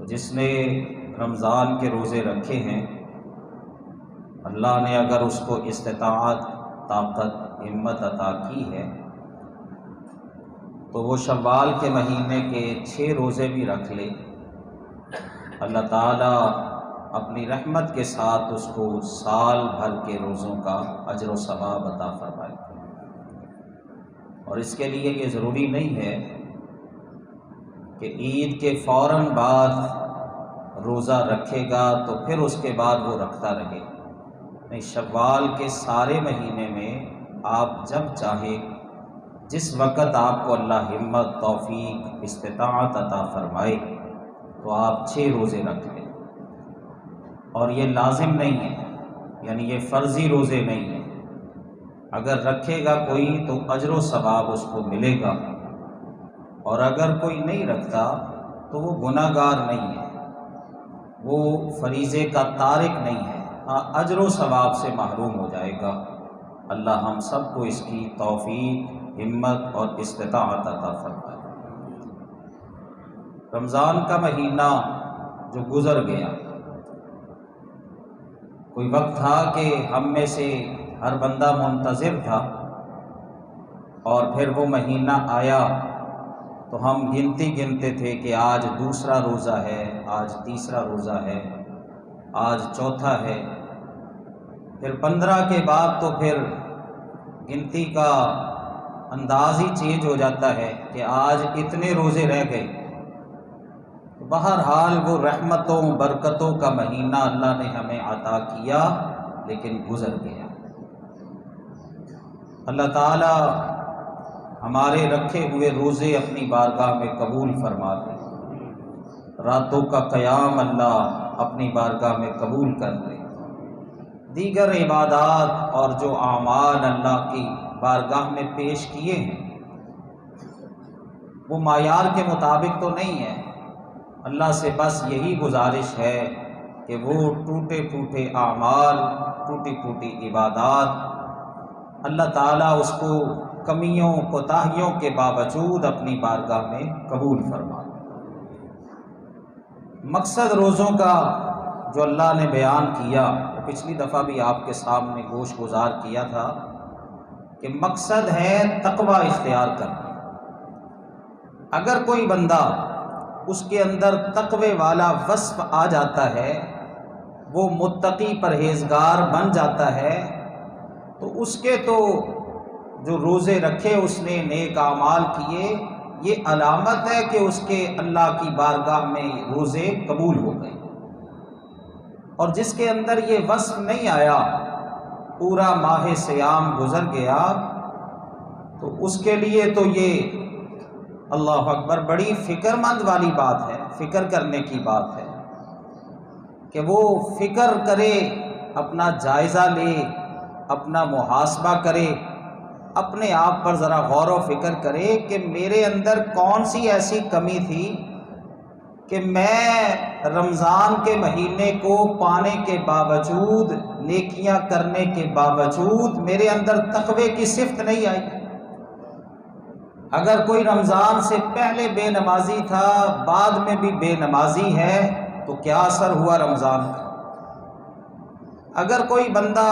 جس نے رمضان کے روزے رکھے ہیں، اللہ نے اگر اس کو استطاعت، طاقت، ہمت عطا کی ہے تو وہ شوال کے مہینے کے 6 روزے بھی رکھ لے، اللہ تعالیٰ اپنی رحمت کے ساتھ اس کو سال بھر کے روزوں کا اجر و ثواب عطا فرمائے۔ اور اس کے لیے یہ ضروری نہیں ہے کہ عید کے فوراً بعد روزہ رکھے گا تو پھر اس کے بعد وہ رکھتا رہے، نہیں، شوال کے سارے مہینے میں آپ جب چاہے، جس وقت آپ کو اللہ ہمت، توفیق، استطاعت عطا فرمائے تو آپ 6 روزے رکھ لیں۔ اور یہ لازم نہیں ہے، یعنی یہ فرضی روزے نہیں ہیں، اگر رکھے گا کوئی تو اجر و ثواب اس کو ملے گا، اور اگر کوئی نہیں رکھتا تو وہ گناہ گار نہیں ہے، وہ فریضے کا تارک نہیں ہے، ہاں اجر و ثواب سے محروم ہو جائے گا۔ اللہ ہم سب کو اس کی توفیق، ہمت اور استطاعت عطا فرمائے۔ رمضان کا مہینہ جو گزر گیا، کوئی وقت تھا کہ ہم میں سے ہر بندہ منتظر تھا، اور پھر وہ مہینہ آیا تو ہم گنتے تھے کہ آج دوسرا روزہ ہے، آج تیسرا روزہ ہے، آج چوتھا ہے، پھر 15 کے بعد تو پھر گنتی کا انداز ہی چینج ہو جاتا ہے کہ آج اتنے روزے رہ گئے۔ بہرحال وہ رحمتوں، برکتوں کا مہینہ اللہ نے ہمیں عطا کیا، لیکن گزر گیا۔ اللہ تعالی ہمارے رکھے ہوئے روزے اپنی بارگاہ میں قبول فرما لے، راتوں کا قیام اللہ اپنی بارگاہ میں قبول کر لے، دیگر عبادات اور جو اعمال اللہ کی بارگاہ میں پیش کیے ہیں وہ معیار کے مطابق تو نہیں ہے۔ اللہ سے بس یہی گزارش ہے کہ وہ ٹوٹے پھوٹے اعمال، ٹوٹی پھوٹی عبادات اللہ تعالیٰ اس کو کمیوں، کوتاہیوں کے باوجود اپنی بارگاہ میں قبول فرما لے۔ مقصد روزوں کا جو اللہ نے بیان کیا، وہ پچھلی دفعہ بھی آپ کے سامنے گوش گزار کیا تھا کہ مقصد ہے تقوی اختیار کرنا۔ اگر کوئی بندہ اس کے اندر تقوی والا وصف آ جاتا ہے، وہ متقی پرہیزگار بن جاتا ہے، تو اس کے تو جو روزے رکھے، اس نے نیک اعمال کیے، یہ علامت ہے کہ اس کے اللہ کی بارگاہ میں روزے قبول ہو گئے۔ اور جس کے اندر یہ وصف نہیں آیا، پورا ماہ سیام گزر گیا، تو اس کے لیے تو یہ اللہ اکبر بڑی فکر مند والی بات ہے، فکر کرنے کی بات ہے کہ وہ فکر کرے، اپنا جائزہ لے، اپنا محاسبہ کرے، اپنے آپ پر ذرا غور و فکر کرے کہ میرے اندر کون سی ایسی کمی تھی کہ میں رمضان کے مہینے کو پانے کے باوجود، نیکیاں کرنے کے باوجود میرے اندر تقوی کی صفت نہیں آئی۔ اگر کوئی رمضان سے پہلے بے نمازی تھا، بعد میں بھی بے نمازی ہے، تو کیا اثر ہوا رمضان کا؟ اگر کوئی بندہ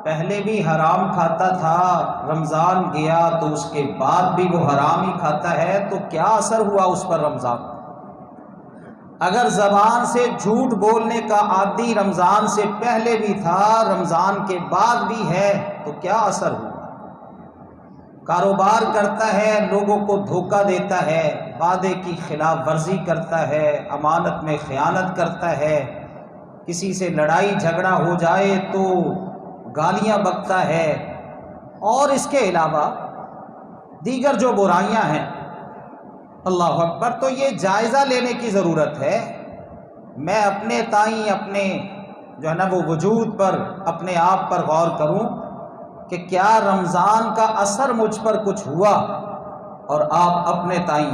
پہلے بھی حرام کھاتا تھا، رمضان گیا تو اس کے بعد بھی وہ حرام ہی کھاتا ہے، تو کیا اثر ہوا اس پر رمضان کا؟ اگر زبان سے جھوٹ بولنے کا عادی رمضان سے پہلے بھی تھا، رمضان کے بعد بھی ہے، تو کیا اثر ہوا؟ کاروبار کرتا ہے، لوگوں کو دھوکہ دیتا ہے، وعدے کی خلاف ورزی کرتا ہے، امانت میں خیانت کرتا ہے، کسی سے لڑائی جھگڑا ہو جائے تو گالیاں بکتا ہے، اور اس کے علاوہ دیگر جو برائیاں ہیں، اللہ اکبر، تو یہ جائزہ لینے کی ضرورت ہے۔ میں اپنے تئیں، اپنے جو ہے نا وہ وجود پر، اپنے آپ پر غور کروں کہ کیا رمضان کا اثر مجھ پر کچھ ہوا، اور آپ اپنے تئیں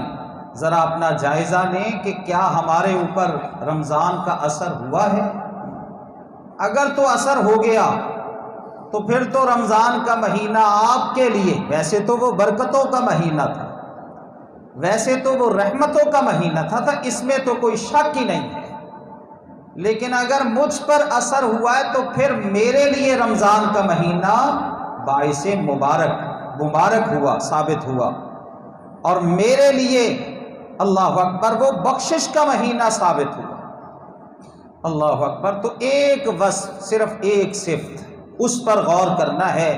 ذرا اپنا جائزہ لیں کہ کیا ہمارے اوپر رمضان کا اثر ہوا ہے۔ اگر تو اثر ہو گیا تو پھر تو رمضان کا مہینہ آپ کے لیے، ویسے تو وہ برکتوں کا مہینہ تھا، ویسے تو وہ رحمتوں کا مہینہ تھا اس میں تو کوئی شک ہی نہیں ہے، لیکن اگر مجھ پر اثر ہوا ہے تو پھر میرے لیے رمضان کا مہینہ باعث مبارک ہوا، ثابت ہوا، اور میرے لیے اللہ اکبر وہ بخشش کا مہینہ ثابت ہوا۔ اللہ اکبر۔ تو ایک وصف، صرف ایک صفت، اس پر غور کرنا ہے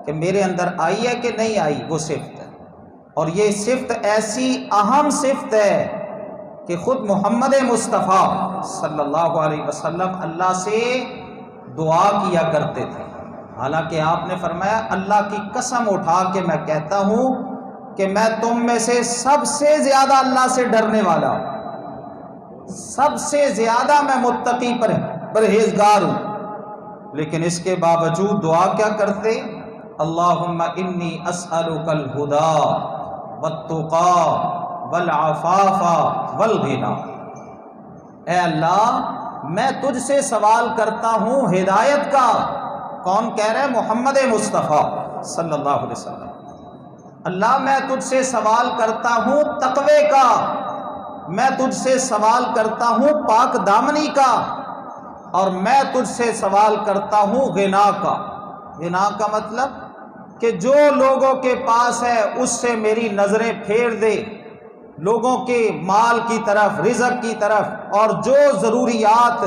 کہ میرے اندر آئی ہے کہ نہیں آئی، وہ صفت ہے۔ اور یہ صفت ایسی اہم صفت ہے کہ خود محمد مصطفیٰ صلی اللہ علیہ وسلم اللہ سے دعا کیا کرتے تھے۔ حالانکہ آپ نے فرمایا اللہ کی قسم اٹھا کے میں کہتا ہوں کہ میں تم میں سے سب سے زیادہ اللہ سے ڈرنے والا ہوں، سب سے زیادہ میں متقی پرہیزگار ہوں، لیکن اس کے باوجود دعا کیا کرتے؟ اللہم انی اسألک الہدی والتقی والعفاف والغنی۔ اے اللہ میں تجھ سے سوال کرتا ہوں ہدایت کا۔ کون کہہ رہے ہیں؟ محمد مصطفیٰ صلی اللہ علیہ وسلم۔ اللہ میں تجھ سے سوال کرتا ہوں تقوی کا، میں تجھ سے سوال کرتا ہوں پاک دامنی کا، اور میں تجھ سے سوال کرتا ہوں غنا کا۔ غنا کا مطلب کہ جو لوگوں کے پاس ہے اس سے میری نظریں پھیر دے، لوگوں کے مال کی طرف، رزق کی طرف، اور جو ضروریات،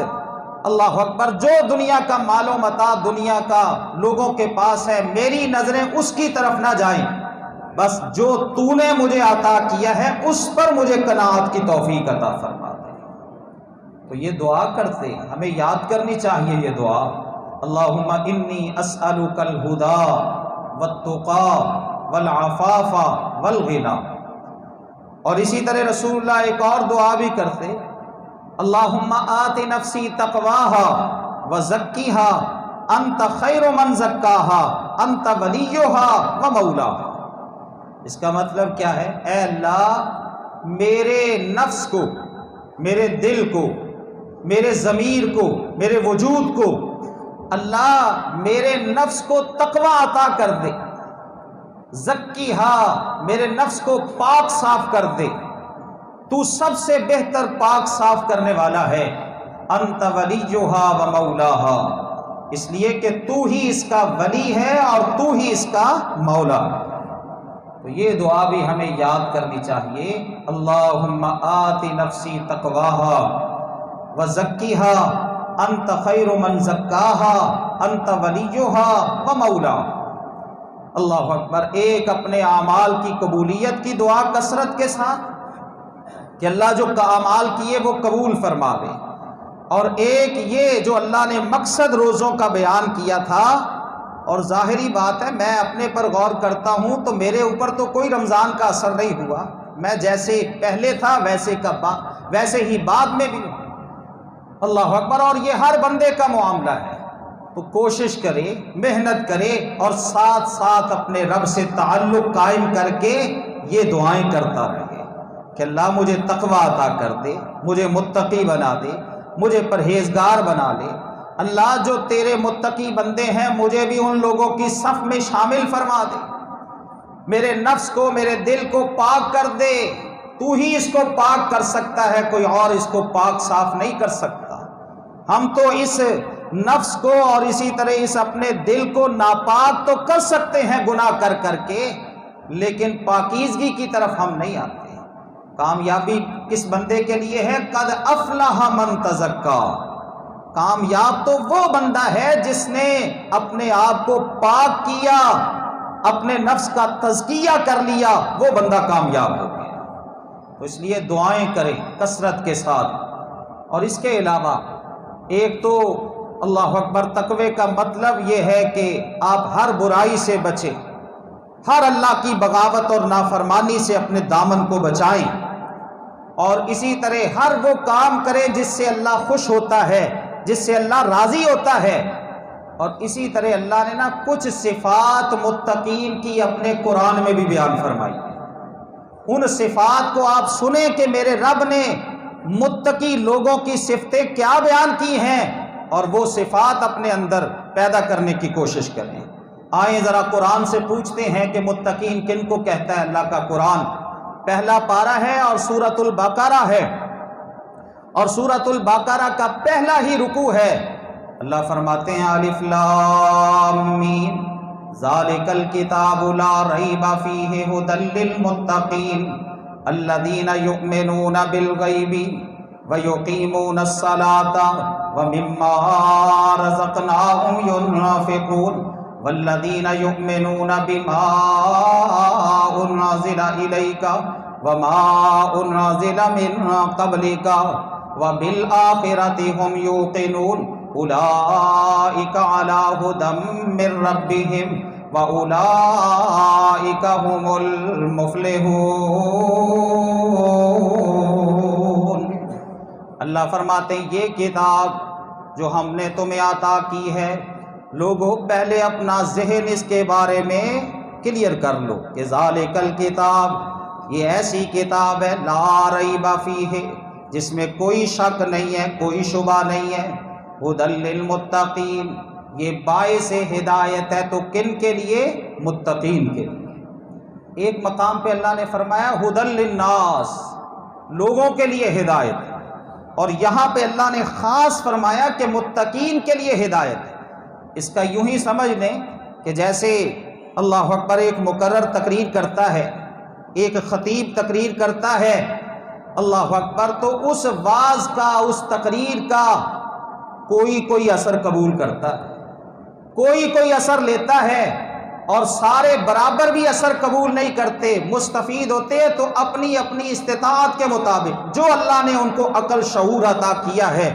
اللہ اکبر، جو دنیا کا مال و متاع دنیا کا لوگوں کے پاس ہے، میری نظریں اس کی طرف نہ جائیں، بس جو تو نے مجھے عطا کیا ہے اس پر مجھے قناعت کی توفیق عطا فرما دے۔ تو یہ دعا کرتے، ہمیں یاد کرنی چاہیے یہ دعا، اللہم انی اسألک الہدی والتقی والعفاف والغنی۔ اور اسی طرح رسول اللہ ایک اور دعا بھی کرتے، اللہم آت نفسی تقواہا وزکیہا انت خیر من زکاہا انت ولیہا ومولاہا۔ اس کا مطلب کیا ہے؟ اے اللہ میرے نفس کو، میرے دل کو، میرے ضمیر کو، میرے وجود کو، اللہ میرے نفس کو تقوی عطا کر دے، زکیہا میرے نفس کو پاک صاف کر دے، تو سب سے بہتر پاک صاف کرنے والا ہے، انت ولیہا و مولاہا، اس لیے کہ تو ہی اس کا ولی ہے اور تو ہی اس کا مولا۔ تو یہ دعا بھی ہمیں یاد کرنی چاہیے، اللہم آت نفسی تقواہا وزکیہا انت خیر من زکاہا انت ولیہا و مولاہا۔ اللہ اکبر۔ ایک اپنے اعمال کی قبولیت کی دعا کثرت کے ساتھ کہ اللہ جو اعمال کیے وہ قبول فرما دے، اور ایک یہ جو اللہ نے مقصد روزوں کا بیان کیا تھا، اور ظاہری بات ہے میں اپنے پر غور کرتا ہوں تو میرے اوپر تو کوئی رمضان کا اثر نہیں ہوا، میں جیسے پہلے تھا ویسے ہی بعد میں بھی ہوں۔ اللہ اکبر۔ اور یہ ہر بندے کا معاملہ ہے، تو کوشش کرے، محنت کرے، اور ساتھ ساتھ اپنے رب سے تعلق قائم کر کے یہ دعائیں کرتا رہے کہ اللہ مجھے تقوی عطا کر دے، مجھے متقی بنا دے، مجھے پرہیزگار بنا لے، اللہ جو تیرے متقی بندے ہیں مجھے بھی ان لوگوں کی صف میں شامل فرما دے، میرے نفس کو، میرے دل کو پاک کر دے، تو ہی اس کو پاک کر سکتا ہے، کوئی اور اس کو پاک صاف نہیں کر سکتا۔ ہم تو اس نفس کو اور اسی طرح اس اپنے دل کو ناپاک تو کر سکتے ہیں گناہ کر کر کے، لیکن پاکیزگی کی طرف ہم نہیں آتے۔ کامیابی کس بندے کے لیے ہے؟ قد افلح من تزکا۔ کامیاب تو وہ بندہ ہے جس نے اپنے آپ کو پاک کیا، اپنے نفس کا تزکیہ کر لیا، وہ بندہ کامیاب ہو گیا۔ تو اس لیے دعائیں کریں کثرت کے ساتھ۔ اور اس کے علاوہ ایک تو اللہ اکبر، تقوی کا مطلب یہ ہے کہ آپ ہر برائی سے بچیں، ہر اللہ کی بغاوت اور نافرمانی سے اپنے دامن کو بچائیں، اور اسی طرح ہر وہ کام کریں جس سے اللہ خوش ہوتا ہے، جس سے اللہ راضی ہوتا ہے۔ اور اسی طرح اللہ نے کچھ صفات متقین کی اپنے قرآن میں بھی بیان فرمائی ہے، ان صفات کو آپ سنیں کہ میرے رب نے متقی لوگوں کی صفتیں کیا بیان کی ہیں، اور وہ صفات اپنے اندر پیدا کرنے کی کوشش کریں۔ آئیں ذرا قرآن سے پوچھتے ہیں کہ متقین کن کو کہتا ہے اللہ کا قرآن۔ پہلا پارہ ہے اور سورۃ البقرہ ہے، اور سورۃ البقرہ کا پہلا ہی رکوع ہے۔ اللہ فرماتے ہیں الف لام میم ذالک الکتاب لا ریب فیہ ھدی للمتقین الذین یؤمنون بالغیب ویقیمون الصلاۃ ومما رزقناہم ینفقون والذین یؤمنون بما انزل الیک وما انزل من قبلک وبالآخرۃ ہم یوقنون اولئک علی ھدی من ربہم وَأُولَئِكَ هُمُ الْمُفْلِحُونَ۔ اللہ فرماتے ہیں یہ کتاب جو ہم نے تمہیں عطا کی ہے، لوگوں پہلے اپنا ذہن اس کے بارے میں کلیئر کر لو کہ ذالک الکتاب، یہ ایسی کتاب ہے لا ریب فیہ، جس میں کوئی شک نہیں ہے، کوئی شبہ نہیں ہے، ھدی للمتقین، یہ باعث ہدایت ہے تو کن کے لیے؟ متقین کے لیے۔ ایک مقام پہ اللہ نے فرمایا ھدی للناس، لوگوں کے لیے ہدایت ہے، اور یہاں پہ اللہ نے خاص فرمایا کہ متقین کے لیے ہدایت ہے۔ اس کا یوں ہی سمجھ لیں کہ جیسے اللہ اکبر ایک مقرر تقریر کرتا ہے، ایک خطیب تقریر کرتا ہے، اللہ اکبر، تو اس واعظ کا، اس تقریر کا کوئی اثر قبول کرتا ہے، کوئی اثر لیتا ہے، اور سارے برابر بھی اثر قبول نہیں کرتے، مستفید ہوتے ہیں تو اپنی اپنی استطاعت کے مطابق جو اللہ نے ان کو عقل شعور عطا کیا ہے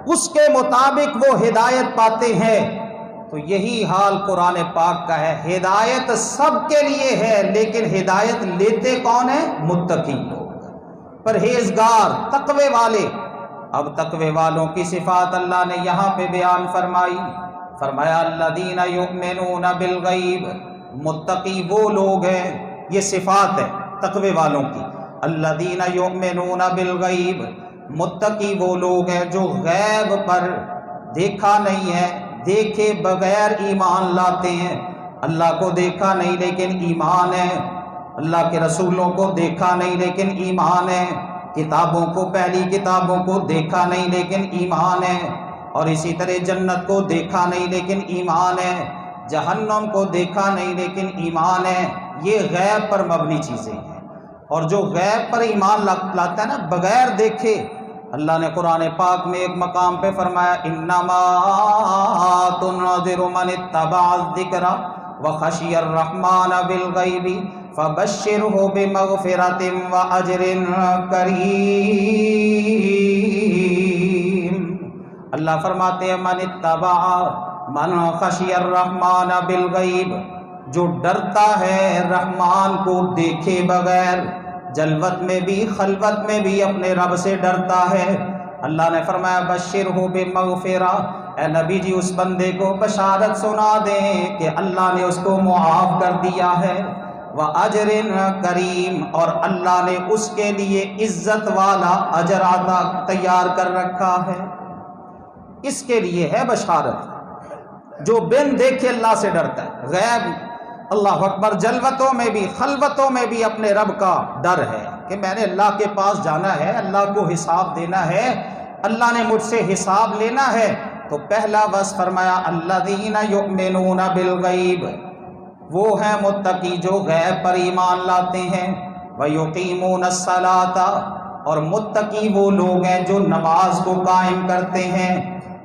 اس کے مطابق وہ ہدایت پاتے ہیں۔ تو یہی حال قرآن پاک کا ہے، ہدایت سب کے لیے ہے لیکن ہدایت لیتے کون ہیں؟ متقی لوگ، پرہیزگار، تقوی والے۔ اب تقوی والوں کی صفات اللہ نے یہاں پہ بیان فرمایا الذین یؤمنون بالغیب، متقی وہ لوگ ہیں، یہ صفات ہے تقوی والوں کی، الذین یؤمنون بالغیب، متقی وہ لوگ ہیں جو غیب پر دیکھا نہیں ہے، دیکھے بغیر ایمان لاتے ہیں۔ اللہ کو دیکھا نہیں لیکن ایمان ہے، اللہ کے رسولوں کو دیکھا نہیں لیکن ایمان ہے، کتابوں کو، پہلی کتابوں کو دیکھا نہیں لیکن ایمان ہے، اور اسی طرح جنت کو دیکھا نہیں لیکن ایمان ہے، جہنم کو دیکھا نہیں لیکن ایمان ہے۔ یہ غیب پر مبنی چیزیں ہیں، اور جو غیب پر ایمان لاتا ہے نا بغیر دیکھے، اللہ نے قرآن پاک میں ایک مقام پہ فرمایا انما تنذر من اتبع الذکر وخشی الرحمن بالغیب فبشرہ بمغفرۃ واجر کریم۔ اللہ فرماتے ہیں من اتبع، من خشی الرحمن بالغیب، جو ڈرتا ہے رحمان کو دیکھے بغیر، جلوت میں بھی خلوت میں بھی اپنے رب سے ڈرتا ہے۔ اللہ نے فرمایا بشرہ بمغفرہ، اے نبی جی اس بندے کو بشارت سنا دیں کہ اللہ نے اس کو معاف کر دیا ہے، وَأَجْرٍ کریم، اور اللہ نے اس کے لیے عزت والا اجر عطا تیار کر رکھا ہے۔ اس کے لیے ہے بشارت جو بن دیکھے اللہ سے ڈرتا ہے، غیب، اللہ اکبر، جلوتوں میں بھی خلوتوں میں بھی اپنے رب کا ڈر ہے کہ میں نے اللہ کے پاس جانا ہے، اللہ کو حساب دینا ہے، اللہ نے مجھ سے حساب لینا ہے۔ تو پہلا وصف فرمایا الذین یؤمنون بالغیب، وہ ہیں متقی جو غیب پر ایمان لاتے ہیں، ویقیمون الصلاۃ، اور متقی وہ لوگ ہیں جو نماز کو قائم کرتے ہیں۔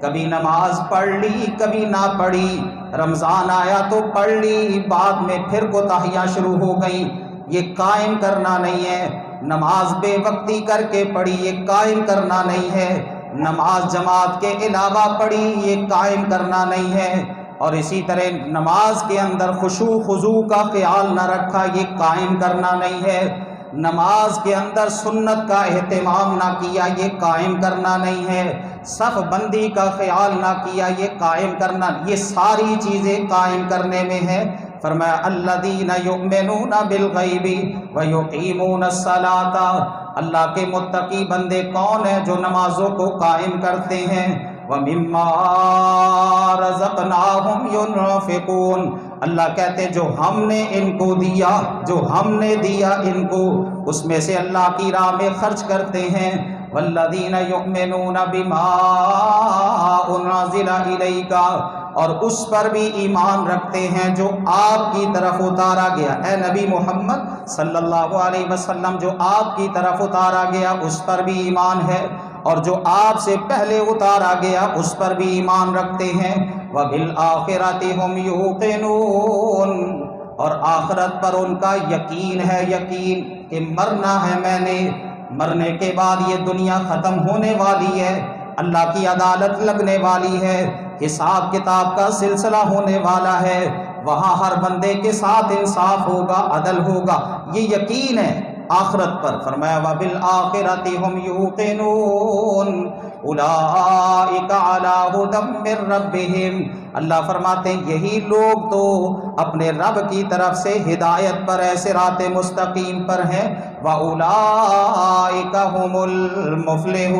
کبھی نماز پڑھ لی کبھی نہ پڑھی، رمضان آیا تو پڑھ لی، بعد میں پھر کوتاہیاں شروع ہو گئیں، یہ قائم کرنا نہیں ہے۔ نماز بے وقتی کر کے پڑھی، یہ قائم کرنا نہیں ہے۔ نماز جماعت کے علاوہ پڑھی، یہ قائم کرنا نہیں ہے۔ اور اسی طرح نماز کے اندر خشوع خضوع کا خیال نہ رکھا، یہ قائم کرنا نہیں ہے۔ نماز کے اندر سنت کا اہتمام نہ کیا، یہ قائم کرنا نہیں ہے۔ صف بندی کا خیال نہ کیا، یہ قائم کرنا، یہ ساری چیزیں قائم کرنے میں ہے۔ فرمایا الذین یؤمنون بالغیب ویقیمون الصلاۃ، اللہ کے متقی بندے کون ہیں؟ جو نمازوں کو قائم کرتے ہیں، وَمِمَّا رَزَقْنَاهُمْ يُنْفِقُونَ، اللہ کہتے جو ہم نے ان کو دیا، جو ہم نے دیا ان کو، اس میں سے اللہ کی راہ میں خرچ کرتے ہیں۔ والذین یؤمنون بما انزل الیک، اور اس پر بھی ایمان رکھتے ہیں جو آپ کی طرف اتارا گیا، اے نبی محمد صلی اللہ علیہ وسلم جو آپ کی طرف اتارا گیا اس پر بھی ایمان ہے، اور جو آپ سے پہلے اتارا گیا اس پر بھی ایمان رکھتے ہیں۔ وَبِالْآخِرَةِ هُمْ يُوقِنُونَ، اور آخرت پر ان کا یقین ہے، یقین کہ مرنا ہے میں نے، مرنے کے بعد یہ دنیا ختم ہونے والی ہے، اللہ کی عدالت لگنے والی ہے، حساب کتاب کا سلسلہ ہونے والا ہے، وہاں ہر بندے کے ساتھ انصاف ہوگا، عدل ہوگا، یہ یقین ہے آخرت پر۔ فرمایا وَبِالْآخِرَةِ هُمْ يُوقِنُونَ اولئک علی ھدی من ربہم، اللہ فرماتے ہیں یہی لوگ تو اپنے رب کی طرف سے ہدایت پر ہے، صراط مستقیم پر ہیں۔ وَأُولَئِكَ هُمُ الْمُفْلِحُونَ،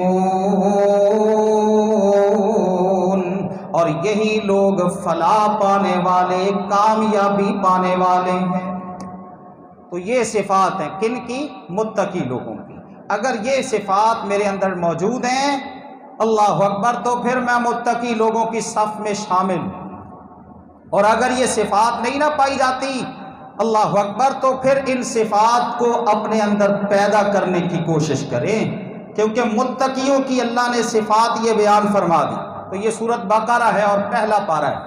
اور یہی لوگ فلاح پانے والے، کامیابی پانے والے ہیں۔ تو یہ صفات ہیں کن کی؟ متقی لوگوں کی۔ اگر یہ صفات میرے اندر موجود ہیں، اللہ اکبر، تو پھر میں متقی لوگوں کی صف میں شامل ہوں۔ اور اگر یہ صفات نہیں نہ پائی جاتی، اللہ اکبر، تو پھر ان صفات کو اپنے اندر پیدا کرنے کی کوشش کریں، کیونکہ متقیوں کی اللہ نے صفات یہ بیان فرما دی۔ تو یہ سورۃ بقرہ ہے اور پہلا پارہ ہے۔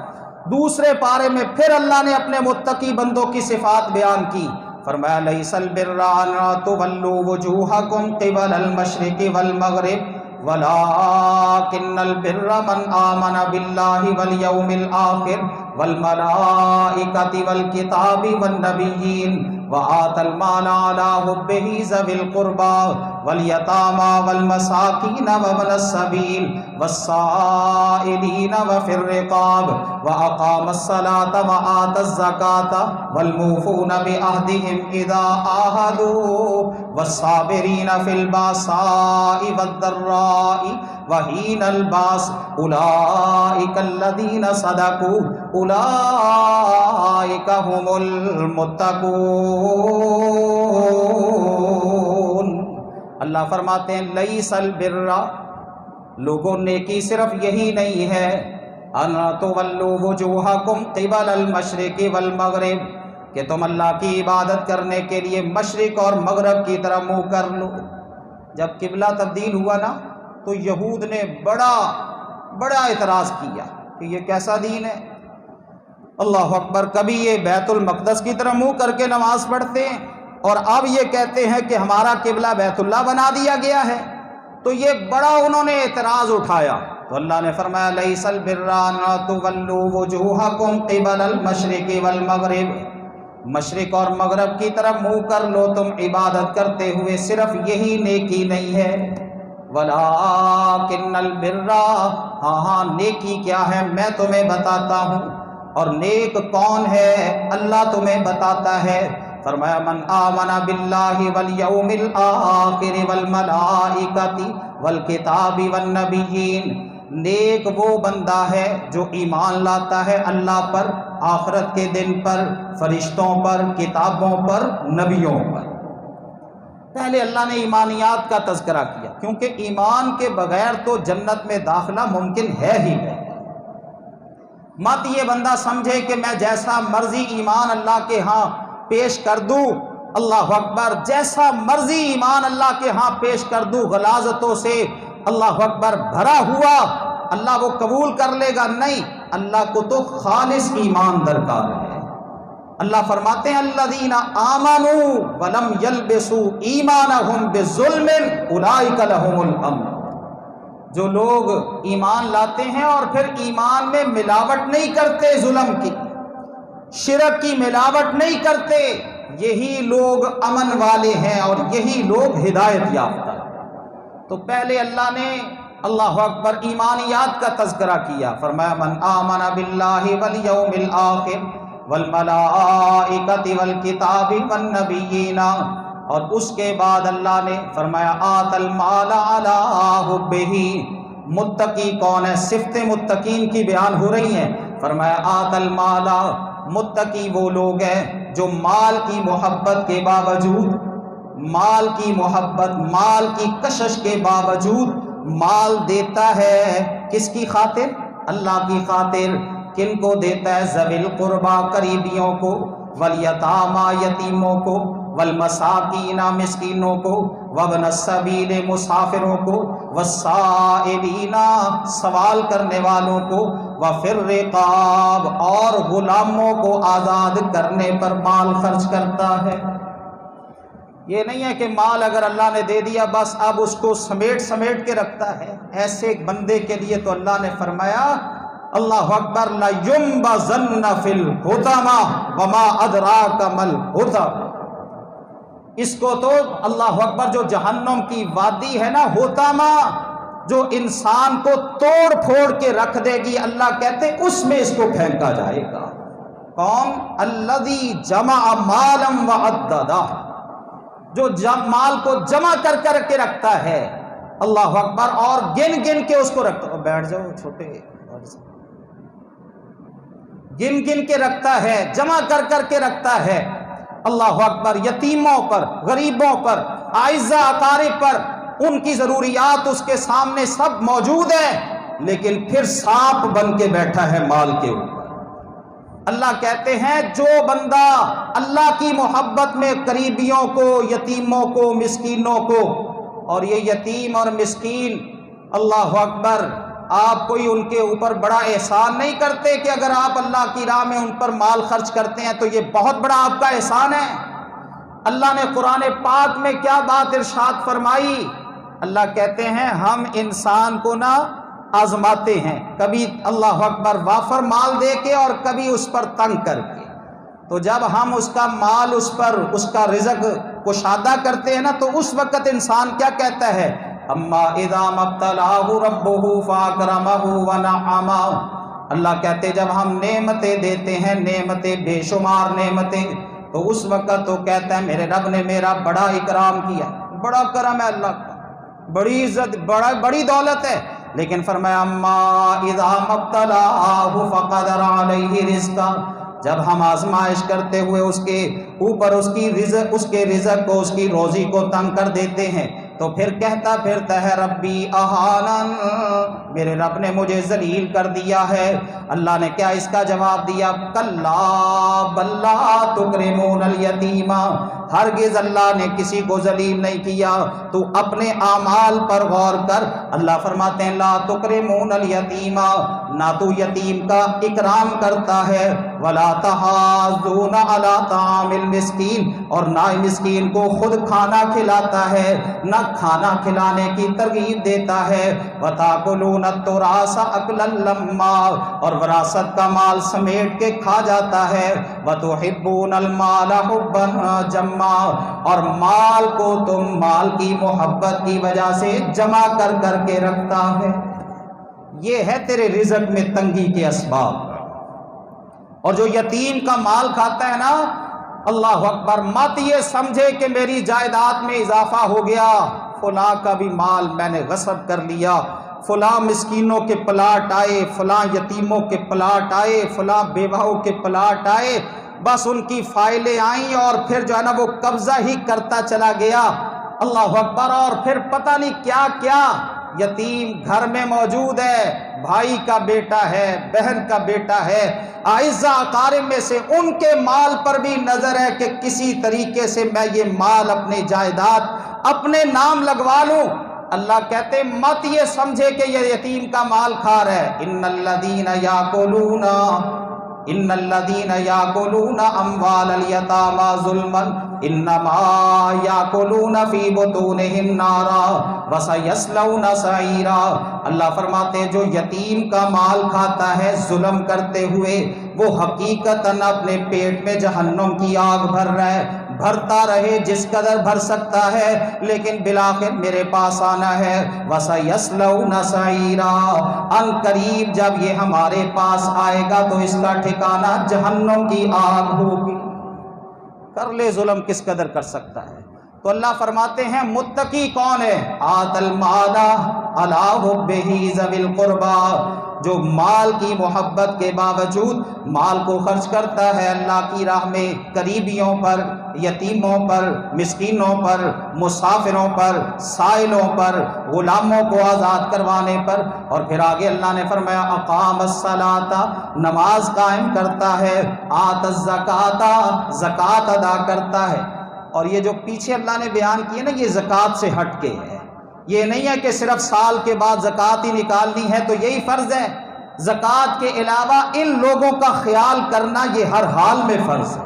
دوسرے پارے میں پھر اللہ نے اپنے متقی بندوں کی صفات بیان کی۔ فرمایا لیس البر ان تولوا وجوہکم قبل المشرق والمغرب ولكن البر من آمن بالله واليوم الآخر والملائكة والكتاب والنبيين وآتى المال على حبه ذوي القربى واليتامى والمساكين وابن السبيل والسائلين وفي الرقاب وأقام الصلاة وآتى الزكاة والموفون بعهدهم إذا عاهدوا والصابرين في البأساء والضراء وحين الباس أولئك الذين صدقوا أولئك هم المتقون۔ اللہ فرماتے ہیں لیس البر، لوگوں نیکی صرف یہی نہیں ہے، ان تولوا وجوہکم قبل المشرق والمغرب، کہ تم اللہ کی عبادت کرنے کے لیے مشرق اور مغرب کی طرف منہ کر لو۔ جب قبلہ تبدیل ہوا نا تو یہود نے بڑا اعتراض کیا کہ یہ کیسا دین ہے، اللہ اکبر، کبھی یہ بیت المقدس کی طرف منہ کر کے نماز پڑھتے ہیں اور اب یہ کہتے ہیں کہ ہمارا قبلہ بیت اللہ بنا دیا گیا ہے۔ تو یہ بڑا انہوں نے اعتراض اٹھایا، تو اللہ نے فرمایا لیس البر ان تولوا وجوہکم قبل المشرق والمغرب، مشرق اور مغرب کی طرف منہ کر لو تم عبادت کرتے ہوئے، صرف یہی نیکی نہیں ہے، وَلَٰكِنَّ الْبِرَّ، ہاں نیکی کیا ہے میں تمہیں بتاتا ہوں، اور نیک کون ہے اللہ تمہیں بتاتا ہے۔ فرمایا من آمن باللہ والیوم الآخر والملائکۃ والکتاب والنبیین، نیک وہ بندہ ہے جو ایمان لاتا ہے اللہ پر، آخرت کے دن پر، فرشتوں پر، کتابوں پر، نبیوں پر۔ پہلے اللہ نے ایمانیات کا تذکرہ کیا، کیونکہ ایمان کے بغیر تو جنت میں داخلہ ممکن ہے ہی نہیں۔ مت یہ بندہ سمجھے کہ میں جیسا مرضی ایمان اللہ کے ہاں پیش کر دوں، اللہ اکبر، جیسا مرضی ایمان اللہ کے ہاں پیش کر دوں، غلاظتوں سے اللہ اکبر بھرا ہوا، اللہ وہ قبول کر لے گا؟ نہیں، اللہ کو تو خالص ایمان درکار ہے۔ اللہ فرماتے ہیں الذین آمنوا ولم یلبسوا ایمانہم بظلم اولئک لہم الامن، جو لوگ ایمان لاتے ہیں اور پھر ایمان میں ملاوٹ نہیں کرتے، ظلم کی، شرک کی ملاوٹ نہیں کرتے، یہی لوگ امن والے ہیں اور یہی لوگ ہدایت یافتہ ہیں۔ تو پہلے اللہ نے اللہ اکبر ایمانیات کا تذکرہ کیا، فرمایا من آمن باللہ والیوم الآخر والملائکۃ والکتاب والنبیین، اور اس کے بعد اللہ نے فرمایا آت المال علی حبہ، متقی کون ہے؟ صفت متقین کی بیان ہو رہی ہیں۔ فرمایا آت المال، متقی وہ لوگ ہیں جو مال کی محبت کے باوجود، مال کی محبت، مال کی کشش کے باوجود مال دیتا ہے کس کی خاطر؟ اللہ کی خاطر۔ کن کو دیتا ہے؟ ذوی القربیٰ قریبیوں کو، والیتامیٰ یتیموں کو، والمساکین مسکینوں کو، وابن السبیل مسافروں کو، والسائلین سوال کرنے والوں کو، وفی الرقاب اور غلاموں کو آزاد کرنے پر مال خرچ کرتا ہے۔ یہ نہیں ہے کہ مال اگر اللہ نے دے دیا بس اب اس کو سمیٹ کے رکھتا ہے۔ ایسے ایک بندے کے لیے تو اللہ نے فرمایا اللہ اکبر لَيُنبَذَنَّ فِي الْحُطَمَةِ وَمَا أَدْرَاكَ مَا الْحُطَمَةُ۔ اس کو تو اللہ اکبر جو جہنم کی وادی ہے نا حطمہ، جو انسان کو توڑ پھوڑ کے رکھ دے گی، اللہ کہتے اس میں اس کو پھینکا جائے گا۔ کون؟ الذی جمع مالا وعددہ، جو مال کو جمع کر کے رکھتا ہے، اللہ اکبر، اور گن گن کے اس کو رکھتا ہے۔ بیٹھ جاؤ چھوٹے، گن کے رکھتا ہے، جمع کر کے رکھتا ہے، اللہ اکبر۔ یتیموں پر، غریبوں پر، اعزاء اقارب پر ان کی ضروریات اس کے سامنے سب موجود ہے، لیکن پھر سانپ بن کے بیٹھا ہے مال کے اوپر۔ اللہ کہتے ہیں جو بندہ اللہ کی محبت میں قریبیوں کو، یتیموں کو، مسکینوں کو، اور یہ یتیم اور مسکین اللہ اکبر آپ کوئی ان کے اوپر بڑا احسان نہیں کرتے کہ اگر آپ اللہ کی راہ میں ان پر مال خرچ کرتے ہیں تو یہ بہت بڑا آپ کا احسان ہے۔ اللہ نے قرآن پاک میں کیا بات ارشاد فرمائی؟ اللہ کہتے ہیں ہم انسان کو نہ آزماتے ہیں، کبھی اللہ اکبر وافر مال دے کے اور کبھی اس پر تنگ کر کے۔ تو جب ہم اس کا مال اس پر اس کا رزق کشادہ کرتے ہیں نا تو اس وقت انسان کیا کہتا ہے؟ اما اذا مبتلاہ ربہ فاکرمہ ونعمہ۔ اللہ کہتے جب ہم نعمتیں دیتے ہیں، نعمتیں بے شمار نعمتیں، تو اس وقت تو کہتا ہے میرے رب نے میرا بڑا اکرام کیا، بڑا کرم ہے اللہ کا، بڑی عزت، بڑی دولت ہے۔ لیکن فرمایا اما اذا مبتلاہ فقدر علیہ رزقہ، جب ہم آزمائش کرتے ہوئے اس کے اوپر اس کے رزق کو، اس کی روزی کو تنگ کر دیتے ہیں تو پھر کہتا پھرتا ہے ربی اہانن، میرے رب نے مجھے ذلیل کر دیا ہے۔ اللہ نے کیا اس کا جواب دیا؟ کلا بل لا تکرمون الیتیم، ہرگز اللہ نے کسی کو ذلیل نہیں کیا، تو اپنے اعمال پر غور کر۔ اللہ فرماتے ہیں لا تکرمون الیتیم، نہ تو یتیم کا اکرام کرتا ہے، ولا تحاضون علی طعام المسکین، اور نہ مسکین کو خود کھانا کھلاتا ہے، نہ کھانا کھلانے کی ترغیب دیتا ہے۔ وتاکلون التراث اکلا لما، اور وراثت کا مال سمیٹ کے کھا جاتا ہے۔ وتحبون المال حبا جما، اور مال کو تم مال کی محبت کی وجہ سے جمع کر کے رکھتا ہے۔ یہ ہے تیرے رزق میں تنگی کے اسباب۔ اور جو یتیم کا مال کھاتا ہے نا، اللہ اکبر، مت یہ سمجھے کہ میری جائیداد میں اضافہ ہو گیا، فلاں کا بھی مال میں نے غصب کر لیا، فلاں مسکینوں کے پلاٹ آئے، فلاں یتیموں کے پلاٹ آئے، فلاں بیواؤں کے پلاٹ آئے، بس ان کی فائلیں آئیں اور پھر جو ہے نا وہ قبضہ ہی کرتا چلا گیا، اللہ اکبر۔ اور پھر پتہ نہیں کیا کیا یتیم گھر میں موجود ہے، بھائی کا بیٹا ہے، بہن کا بیٹا ہے، اعزاء اقارب میں سے ان کے مال پر بھی نظر ہے کہ کسی طریقے سے میں یہ مال اپنی جائیداد اپنے نام لگوا لوں۔ اللہ کہتے مت یہ سمجھے کہ یہ یتیم کا مال کھا رہا ہے۔ ان الذین یاکلون اموال الیتامی ظلما انما یاکلون فی بطونہم نارا وسیصلون سعیرا۔ اللہ فرماتے ہیں جو یتیم کا مال کھاتا ہے ظلم کرتے ہوئے، وہ حقیقتاً اپنے پیٹ میں جہنم کی آگ بھر رہا ہے، بھرتا رہے جس قدر بھر سکتا ہے، لیکن بالآخر میرے پاس آنا ہے۔ وَسَيَصْلَوْنَ سَعِيرًا، ان قریب جب یہ ہمارے پاس آئے گا تو اس کا ٹھکانہ جہنم کی آگ ہوگی۔ کر لے ظلم کس قدر کر سکتا ہے۔ تو اللہ فرماتے ہیں متقی کون ہے؟ آت المال علی حبہ ذوی القربى، جو مال کی محبت کے باوجود مال کو خرچ کرتا ہے اللہ کی راہ میں، قریبیوں پر، یتیموں پر، مسکینوں پر، مسافروں پر، سائلوں پر، غلاموں کو آزاد کروانے پر۔ اور پھر آگے اللہ نے فرمایا اقام الصلاۃ، نماز قائم کرتا ہے، آت الزکاۃ، زکوٰۃ ادا کرتا ہے۔ اور یہ جو پیچھے اللہ نے بیان کیے نا، یہ زکوٰۃ سے ہٹ کے ہے، یہ نہیں ہے کہ صرف سال کے بعد زکوٰۃ ہی نکالنی ہے تو یہی فرض ہے۔ زکوٰۃ کے علاوہ ان لوگوں کا خیال کرنا یہ ہر حال میں فرض ہے،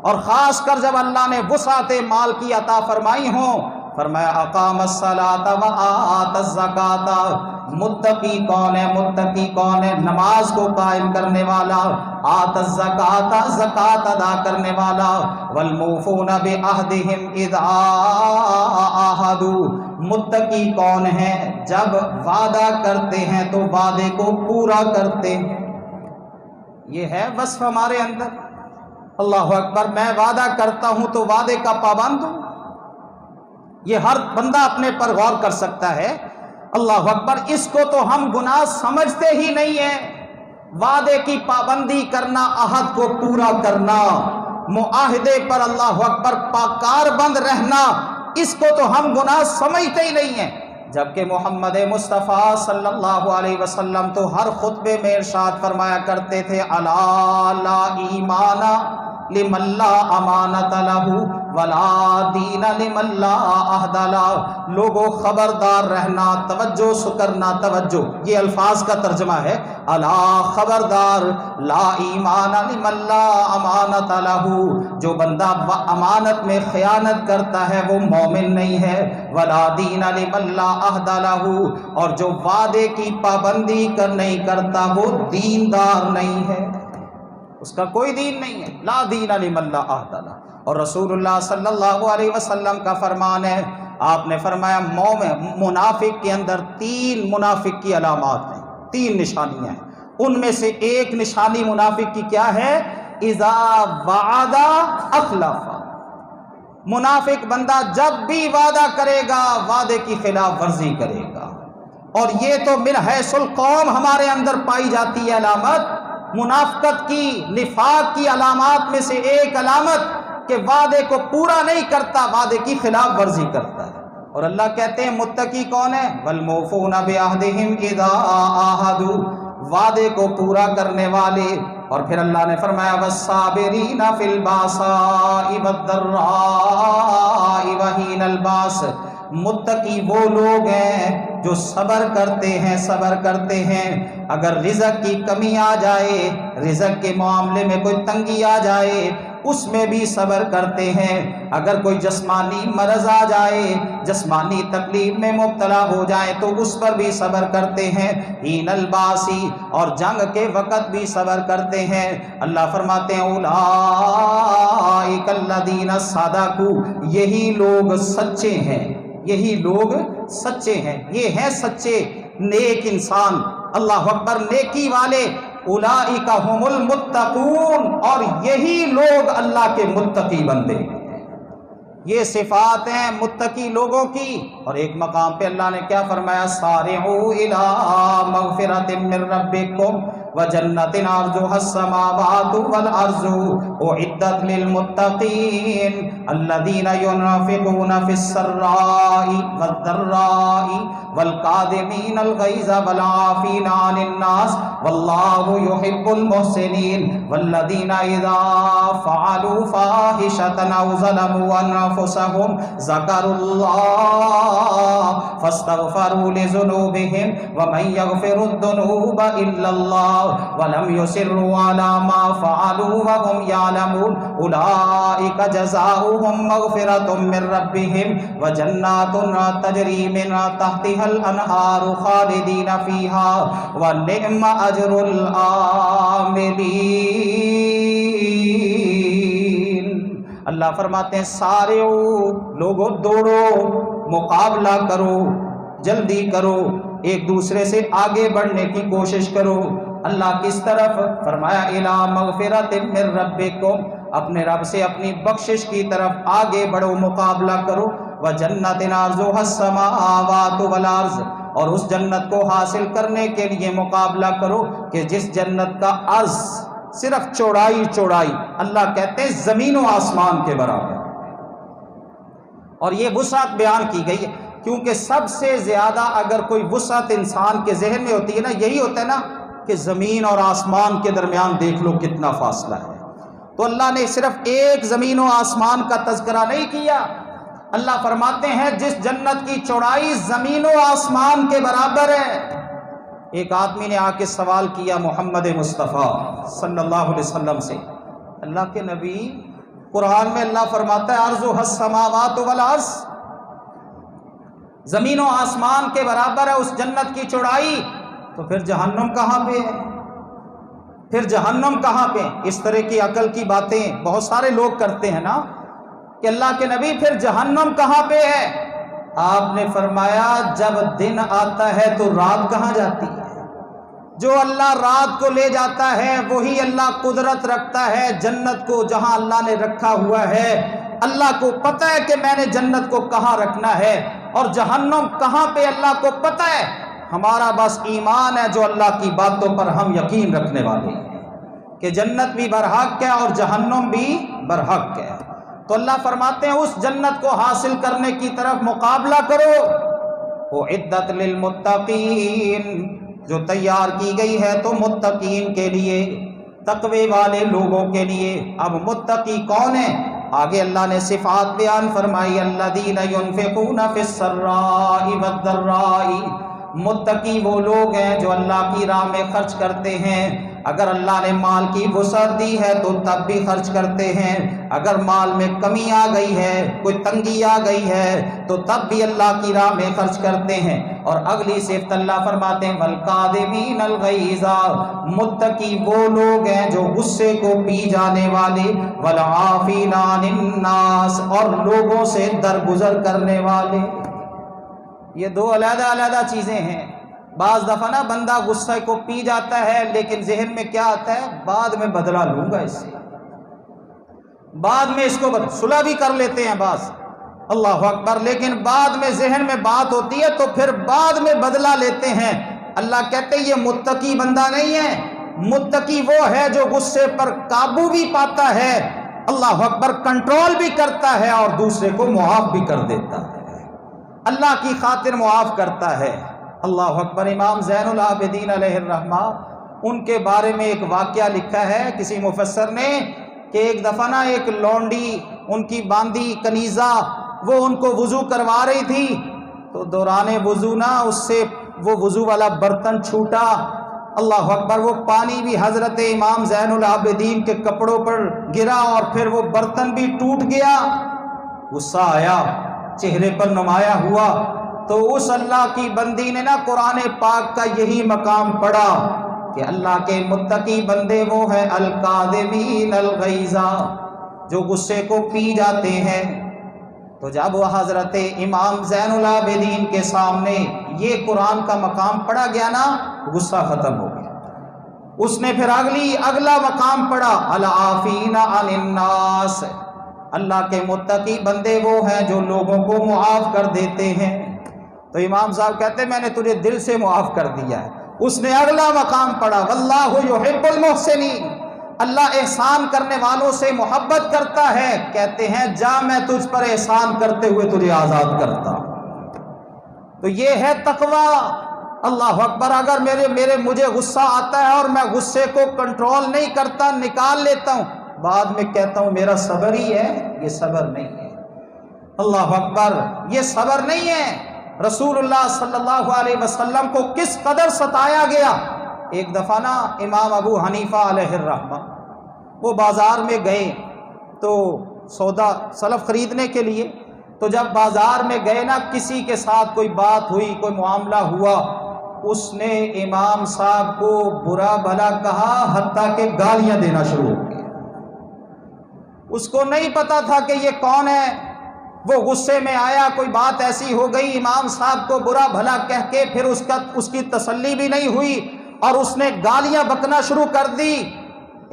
اور خاص کر جب اللہ نے وسعت مال کی عطا فرمائی ہوں، فرمایا اقام الصلاۃ وآت الزکاۃ۔ متقی کون ہے؟ متقی کون ہے؟ نماز کو قائم کرنے والا، آت الزکاۃ، زکوٰۃ ادا کرنے والا، والموفون بعہدہم اذا عاہدوا۔ متقی کون ہے؟ جب وعدہ کرتے ہیں تو وعدے کو پورا کرتے ہیں۔ یہ ہے وصف ہمارے اندر۔ اللہ اکبر، میں وعدہ کرتا ہوں تو وعدے کا پابند ہوں، یہ ہر بندہ اپنے پر غور کر سکتا ہے۔ اللہ اکبر، اس کو تو ہم گناہ سمجھتے ہی نہیں ہیں۔ وعدے کی پابندی کرنا، عہد کو پورا کرنا، معاہدے پر اللہ اکبر پاکار بند رہنا، اس کو تو ہم گناہ سمجھتے ہی نہیں ہیں۔ جبکہ محمد مصطفیٰ صلی اللہ علیہ وسلم تو ہر خطبے میں ارشاد فرمایا کرتے تھے الا لا ایمان لمن لا امانۃ لہ ولا دین لمن لا عہد لہ۔ لوگوں خبردار رہنا، توجہ سکرنا، توجہ، یہ الفاظ کا ترجمہ ہے، الا خبردار، لا ایمان لمن لا امانۃ لہ، جو بندہ امانت میں خیانت کرتا ہے وہ مومن نہیں ہے، ولا دین لمن لا عہد لہ، اور جو وعدے کی پابندی نہیں کرتا وہ دیندار نہیں ہے، اس کا کوئی دین نہیں ہے، لا دین لمن لا عہد لہ۔ اور رسول اللہ صلی اللہ علیہ وسلم کا فرمان ہے، آپ نے فرمایا منافق کے اندر 3 منافق کی علامات ہیں، 3 نشانیاں ہیں، ان میں سے ایک نشانی منافق کی کیا ہے؟ اذا وعد اخلف۔ منافق بندہ جب بھی وعدہ کرے گا وعدے کی خلاف ورزی کرے گا، اور یہ تو من حیث القوم ہمارے اندر پائی جاتی ہے علامت منافقت کی، نفاق کی علامات میں سے ایک علامت کہ وعدے کو پورا نہیں کرتا، وعدے کی خلاف ورزی کرتا ہے۔ اور اللہ کہتے ہیں متقی کون ہے؟ والموفون بعہدہم اذا عاہدوا، وعدے کو پورا کرنے والے۔ اور پھر اللہ نے فرمایا والصابرین فی الباساء والضراء وحین الباس۔ متقی وہ لوگ ہیں جو صبر کرتے ہیں، صبر کرتے ہیں اگر رزق کی کمی آ جائے، رزق کے معاملے میں کوئی تنگی آ جائے اس میں بھی صبر کرتے ہیں، اگر کوئی جسمانی مرض آ جائے، جسمانی تکلیف میں مبتلا ہو جائے تو اس پر بھی صبر کرتے ہیں، حین الباسی، اور جنگ کے وقت بھی صبر کرتے ہیں۔ اللہ فرماتے ہیں اولئک الذین صدقوا، یہی لوگ سچے ہیں، یہی لوگ سچے ہیں، یہ ہیں سچے نیک انسان، اللہ اکبر، نیکی والے۔ اولئک هم المتقون، اور یہی لوگ اللہ کے متقی بندے ہیں۔ یہ صفات ہیں متقی لوگوں کی۔ اور ایک مقام پہ اللہ نے کیا فرمایا؟ سارعوا الی مغفرۃ من ربکم وجنۃ عرضها السماوات والارض اعدت للمتقین الذین ينفقون فی السراء والضراء والکاظمین الغیظ والعافین عن الناس واللہ يحب المحسنین والذین اذا فعلوا فاحشۃ او ظلموا انفسهم ذکروا اللہ فاستغفروا لذنوبهم ومن یغفر الذنوب الا اللہ ولم يصروا على ما فعلوا وهم يعلمون اولئک جزاؤهم مغفرۃ من ربهم وجنات تجری من تحتها الانہار خالدین فیها ونعم اجر العاملین۔ اللہ فرماتے ہیں سارے لوگوں دوڑو، مقابلہ کرو، جلدی کرو، ایک دوسرے سے آگے بڑھنے کی کوشش کرو۔ اللہ کس طرف؟ فرمایا الی مغفرۃ من ربکم، اپنے رب سے اپنی بخشش کی طرف آگے بڑھو، مقابلہ کرو۔ وجنۃ عرضها السماوات والارض، اور اس جنت کو حاصل کرنے کے لیے مقابلہ کرو کہ جس جنت کا عرض صرف چوڑائی اللہ کہتے ہیں زمین و آسمان کے برابر، اور یہ وسعت بیان کی گئی ہے کیونکہ سب سے زیادہ اگر کوئی وسعت انسان کے ذہن میں ہوتی ہے نا، یہی ہوتا ہے نا کہ زمین اور آسمان کے درمیان دیکھ لو کتنا فاصلہ ہے۔ تو اللہ نے صرف ایک زمین و آسمان کا تذکرہ نہیں کیا، اللہ فرماتے ہیں جس جنت کی چوڑائی زمین و آسمان کے برابر ہے۔ ایک آدمی نے آ کے سوال کیا محمد مصطفیٰ صلی اللہ علیہ وسلم سے، اللہ کے نبی قرآن میں اللہ فرماتا ہے عرضها السماوات والارض، زمین و آسمان کے برابر ہے اس جنت کی چوڑائی، تو پھر جہنم کہاں پہ ہے؟ پھر جہنم کہاں پہ؟ اس طرح کی عقل کی باتیں بہت سارے لوگ کرتے ہیں نا کہ اللہ کے نبی پھر جہنم کہاں پہ ہے؟ آپ نے فرمایا جب دن آتا ہے تو رات کہاں جاتی ہے؟ جو اللہ رات کو لے جاتا ہے وہی اللہ قدرت رکھتا ہے جنت کو جہاں اللہ نے رکھا ہوا ہے۔ اللہ کو پتہ ہے کہ میں نے جنت کو کہاں رکھنا ہے، اور جہنم کہاں پہ اللہ کو پتہ ہے۔ ہمارا بس ایمان ہے جو اللہ کی باتوں پر ہم یقین رکھنے والے ہیں کہ جنت بھی برحق ہے اور جہنم بھی برحق ہے۔ تو اللہ فرماتے ہیں اس جنت کو حاصل کرنے کی طرف مقابلہ کرو، اعدت للمتقین، جو تیار کی گئی ہے تو متقین کے لیے، تقوی والے لوگوں کے لیے۔ اب متقی کون ہیں؟ آگے اللہ نے صفات بیان فرمائی، الذین ينفقون فی السراء والضراء، متقی وہ لوگ ہیں جو اللہ کی راہ میں خرچ کرتے ہیں، اگر اللہ نے مال کی وسعت دی ہے تو تب بھی خرچ کرتے ہیں، اگر مال میں کمی آ گئی ہے، کوئی تنگی آ گئی ہے تو تب بھی اللہ کی راہ میں خرچ کرتے ہیں۔ اور اگلی صفت اللہ فرماتے ہیں والکاظمین الغیظ، متقی وہ لوگ ہیں جو غصے کو پی جانے والے، والعافین عن الناس، اور لوگوں سے درگزر کرنے والے۔ یہ دو علیحدہ علیحدہ چیزیں ہیں۔ بعض دفعہ نا بندہ غصے کو پی جاتا ہے لیکن ذہن میں کیا آتا ہے، بعد میں بدلہ لوں گا اس سے، بعد میں اس کو صلح بھی کر لیتے ہیں بعض، اللہ اکبر، لیکن بعد میں ذہن میں بات ہوتی ہے تو پھر بعد میں بدلہ لیتے ہیں۔ اللہ کہتے ہیں یہ متقی بندہ نہیں ہے، متقی وہ ہے جو غصے پر قابو بھی پاتا ہے، اللہ اکبر، کنٹرول بھی کرتا ہے اور دوسرے کو معاف بھی کر دیتا ہے، اللہ کی خاطر معاف کرتا ہے، اللہ اکبر۔ امام زین العابدین علیہ الرحمہ، ان کے بارے میں ایک واقعہ لکھا ہے کسی مفسر نے کہ ایک دفعہ نا ایک لونڈی ان کی باندھی کنیزہ وہ ان کو وضو کروا رہی تھی، تو دوران وضو نا اس سے وہ وضو والا برتن چھوٹا، اللہ اکبر، وہ پانی بھی حضرت امام زین العابدین کے کپڑوں پر گرا اور پھر وہ برتن بھی ٹوٹ گیا۔ غصہ آیا، چہرے پر نمایاں ہوا، تو اس اللہ کی بندی نے نا قرآن پاک کا یہی مقام پڑھا کہ اللہ کے متقی بندے وہ ہیں الکاظمین الغیظ، جو غصے کو پی جاتے ہیں۔ تو جب وہ حضرت امام زین العابدین کے سامنے یہ قرآن کا مقام پڑھا گیا نا، غصہ ختم ہو گیا۔ اس نے پھر اگلا مقام پڑھا العافین عن الناس، اللہ کے متقی بندے وہ ہیں جو لوگوں کو معاف کر دیتے ہیں۔ تو امام صاحب کہتے ہیں میں نے تجھے دل سے معاف کر دیا ہے۔ اس نے اگلا مقام پڑھا واللہ یحب المحسنین، اللہ احسان کرنے والوں سے محبت کرتا ہے، کہتے ہیں جا میں تجھ پر احسان کرتے ہوئے تجھے آزاد کرتا ہوں۔ تو یہ ہے تقوی، اللہ اکبر۔ اگر مجھے غصہ آتا ہے اور میں غصے کو کنٹرول نہیں کرتا، نکال لیتا ہوں، بعد میں کہتا ہوں میرا صبر ہی ہے، یہ صبر نہیں ہے، اللہ اکبر، یہ صبر نہیں ہے۔ رسول اللہ صلی اللہ علیہ وسلم کو کس قدر ستایا گیا۔ ایک دفعہ نا امام ابو حنیفہ علیہ الرحمہ وہ بازار میں گئے تو سودا سلف خریدنے کے لیے، تو جب بازار میں گئے نا کسی کے ساتھ کوئی بات ہوئی، کوئی معاملہ ہوا، اس نے امام صاحب کو برا بھلا کہا، حتیٰ کہ گالیاں دینا شروع ہو گیا۔ اس کو نہیں پتا تھا کہ یہ کون ہے، وہ غصے میں آیا، کوئی بات ایسی ہو گئی، امام صاحب کو برا بھلا کہہ کے پھر اس کی تسلی بھی نہیں ہوئی اور اس نے گالیاں بکنا شروع کر دی۔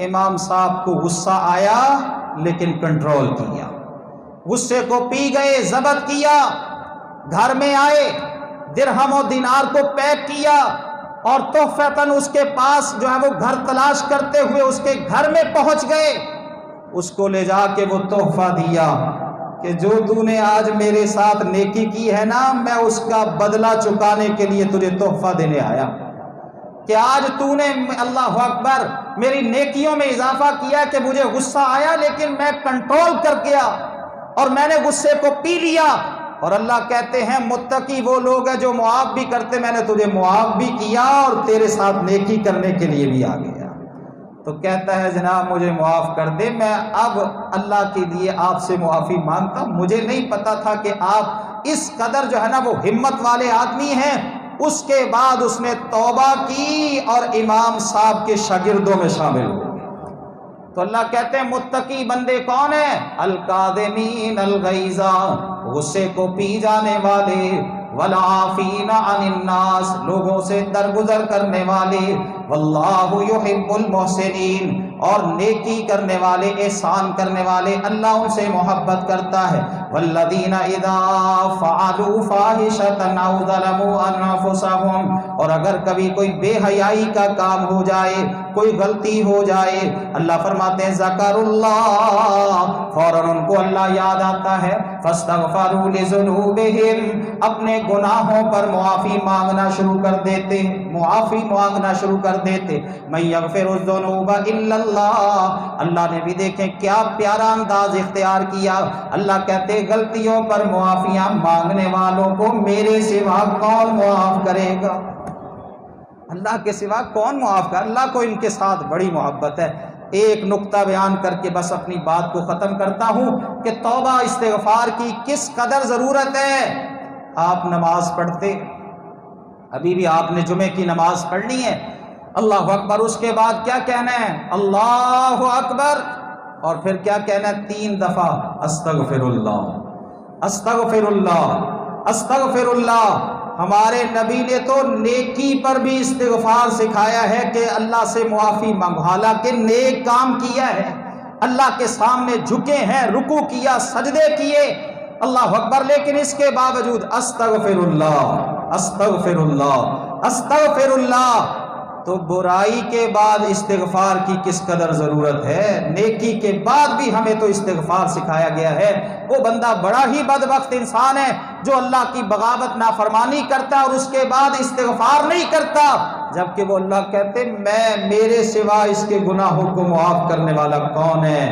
امام صاحب کو غصہ آیا لیکن کنٹرول کیا، غصے کو پی گئے، ضبط کیا، گھر میں آئے، درہم و دینار کو پیک کیا اور تحفۃً اس کے پاس جو ہے وہ گھر تلاش کرتے ہوئے اس کے گھر میں پہنچ گئے، اس کو لے جا کے وہ تحفہ دیا کہ جو تو نے آج میرے ساتھ نیکی کی ہے نا، میں اس کا بدلہ چکانے کے لیے تجھے تحفہ دینے آیا، کہ آج تو نے اللہ اکبر میری نیکیوں میں اضافہ کیا کہ مجھے غصہ آیا لیکن میں کنٹرول کر گیا اور میں نے غصے کو پی لیا۔ اور اللہ کہتے ہیں متقی وہ لوگ ہیں جو معاف بھی کرتے، میں نے تجھے معاف بھی کیا اور تیرے ساتھ نیکی کرنے کے لیے بھی آ گیا۔ تو کہتا ہے جناب مجھے معاف کر دے، میں اب اللہ کے لیے آپ سے معافی مانگتا ہوں، مجھے نہیں پتا تھا کہ آپ اس قدر جو ہے نا وہ ہمت والے آدمی ہیں۔ اس کے بعد اس نے توبہ کی اور امام صاحب کے شاگردوں میں شامل ہو گئے۔ تو اللہ کہتے ہیں متقی بندے کون ہیں؟ الکاظمین الغیظ، غصے کو پی جانے والے، والعافین عن الناس، لوگوں سے درگزر کرنے والے، واللہ یحب المحسنین، اور نیکی کرنے والے، احسان کرنے والے، اللہ ان سے محبت کرتا ہے۔ والذین اذا فعلوا فاحشۃ او ظلموا انفسهم، اور اگر کبھی کوئی بے حیائی کا کام ہو جائے، کوئی غلطی ہو جائے، اللہ فرماتے ہیں ذکر اللہ، فوراً ان کو اللہ یاد آتا ہے، فاستغفروا لذنوبہم، اپنے گناہوں پر معافی مانگنا شروع کر دیتے، معافی مانگنا شروع کر دیتے۔ من یغفر الذنوب الا اللہ، اللہ نے بھی دیکھیں کیا پیارا انداز اختیار کیا، اللہ کہتے غلطیوں پر معافیاں مانگنے والوں کو میرے سوا کون معاف کرے گا؟ اللہ کے سوا کون معاف کرے؟ اللہ کو ان کے ساتھ بڑی محبت ہے۔ ایک نقطہ بیان کر کے بس اپنی بات کو ختم کرتا ہوں کہ توبہ استغفار کی کس قدر ضرورت ہے۔ آپ نماز پڑھتے، ابھی بھی آپ نے جمعے کی نماز پڑھنی ہے، اللہ اکبر، اس کے بعد کیا کہنا ہے؟ اللہ اکبر، اور پھر کیا کہنا ہے؟ 3 دفعہ استغفر اللہ، استغفر اللہ، استغفر اللہ۔ ہمارے نبی نے تو نیکی پر بھی استغفار سکھایا ہے کہ اللہ سے معافی مانگو، حالانکہ نیک کام کیا ہے، اللہ کے سامنے جھکے ہیں، رکوع کیا، سجدے کیے، اللہ اکبر، لیکن اس کے باوجود استغفر اللہ، استغفر اللہ، استغفر اللہ۔ تو برائی کے بعد استغفار کی کس قدر ضرورت ہے، نیکی کے بعد بھی ہمیں تو استغفار سکھایا گیا ہے۔ وہ بندہ بڑا ہی بدبخت انسان ہے جو اللہ کی بغاوت نافرمانی کرتا اور اس کے بعد استغفار نہیں کرتا، جبکہ وہ اللہ کہتے میرے سوا اس کے گناہوں کو معاف کرنے والا کون ہے۔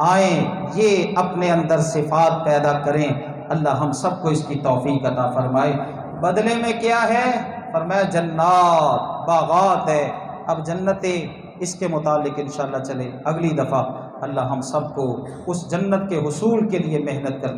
آئیں یہ اپنے اندر صفات پیدا کریں، اللہ ہم سب کو اس کی توفیق عطا فرمائے۔ بدلے میں کیا ہے؟ فرمایا جنات، باغات ہے۔ اب جنتیں، اس کے متعلق انشاءاللہ چلے اگلی دفعہ اللہ ہم سب کو اس جنت کے حصول کے لیے محنت کرنے